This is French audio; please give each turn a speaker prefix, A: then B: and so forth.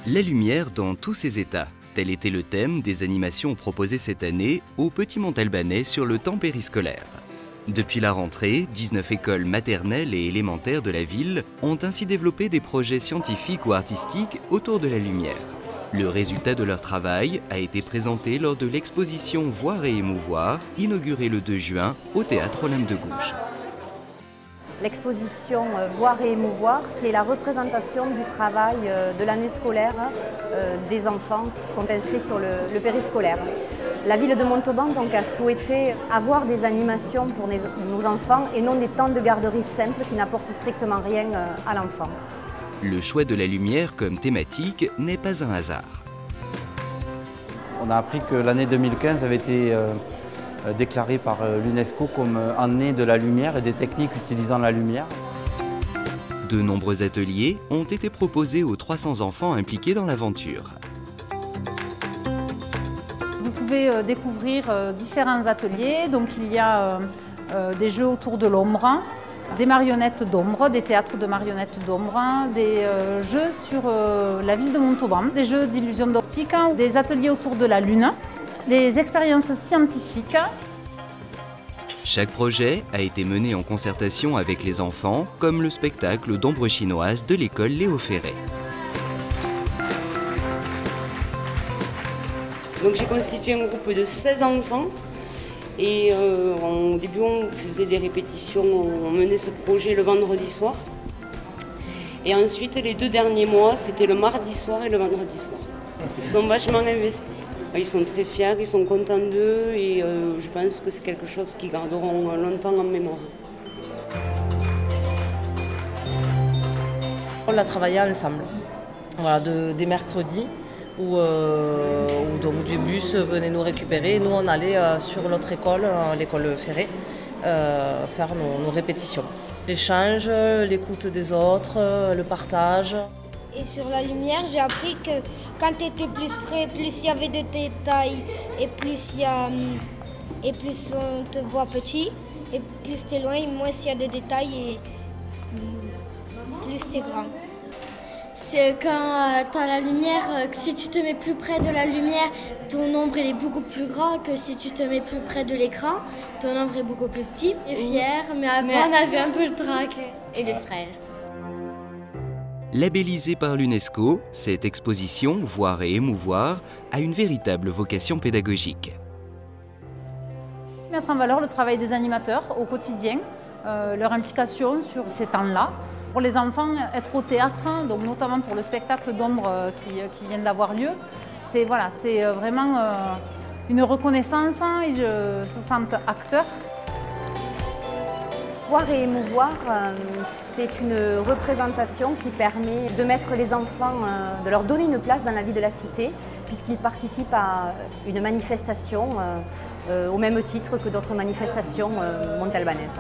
A: La lumière dans tous ses états. Tel était le thème des animations proposées cette année au Petit Montalbanais sur le temps périscolaire. Depuis la rentrée, 19 écoles maternelles et élémentaires de la ville ont ainsi développé des projets scientifiques ou artistiques autour de la lumière. Le résultat de leur travail a été présenté lors de l'exposition Voir et émouvoir, inaugurée le 2 juin au Théâtre Olympe de Gouges.
B: L'exposition Voir et émouvoir, qui est la représentation du travail de l'année scolaire des enfants qui sont inscrits sur le périscolaire. La ville de Montauban donc, a souhaité avoir des animations pour nos enfants et non des temps de garderie simples qui n'apportent strictement rien à l'enfant.
A: Le choix de la lumière comme thématique n'est pas un hasard.
C: On a appris que l'année 2015 avait été déclarée par l'UNESCO comme année de la lumière et des techniques utilisant la lumière.
A: De nombreux ateliers ont été proposés aux 300 enfants impliqués dans l'aventure.
D: Vous pouvez découvrir différents ateliers. Donc, il y a des jeux autour de l'ombre, des marionnettes d'ombre, des théâtres de marionnettes d'ombre, des jeux sur la ville de Montauban, des jeux d'illusion d'optique, des ateliers autour de la lune, des expériences scientifiques.
A: Chaque projet a été mené en concertation avec les enfants, comme le spectacle d'ombre chinoise de l'école Léo Ferré.
E: Donc j'ai constitué un groupe de 16 enfants et au début on faisait des répétitions, on menait ce projet le vendredi soir. Et ensuite les 2 derniers mois c'était le mardi soir et le vendredi soir. Ils sont vachement investis. Ils sont très fiers, ils sont contents d'eux et je pense que c'est quelque chose qu'ils garderont longtemps en mémoire.
F: On l'a travaillé ensemble, voilà, des mercredis où donc du bus venait nous récupérer et nous on allait sur l'autre école, l'école Ferré, faire nos répétitions. L'échange, l'écoute des autres, le partage.
G: Et sur la lumière, j'ai appris que quand tu étais plus près, plus il y avait de détails et plus on te voit petit. Et plus tu es loin, moins il y a de détails et plus tu es grand.
H: C'est quand tu as la lumière, que si tu te mets plus près de la lumière, ton ombre il est beaucoup plus grand que si tu te mets plus près de l'écran, ton ombre est beaucoup plus petit. Et fier, mais après on avait un peu le trac et le stress.
A: Labellisée par l'UNESCO, cette exposition Voir et émouvoir a une véritable vocation pédagogique.
D: Mettre en valeur le travail des animateurs au quotidien, leur implication sur ces temps-là. Pour les enfants, être au théâtre, donc notamment pour le spectacle d'ombre qui vient d'avoir lieu, c'est vraiment une reconnaissance, ils se sentent acteurs.
B: Voir et émouvoir, c'est une représentation qui permet de mettre les enfants, de leur donner une place dans la vie de la cité, puisqu'ils participent à une manifestation au même titre que d'autres manifestations montalbanaises.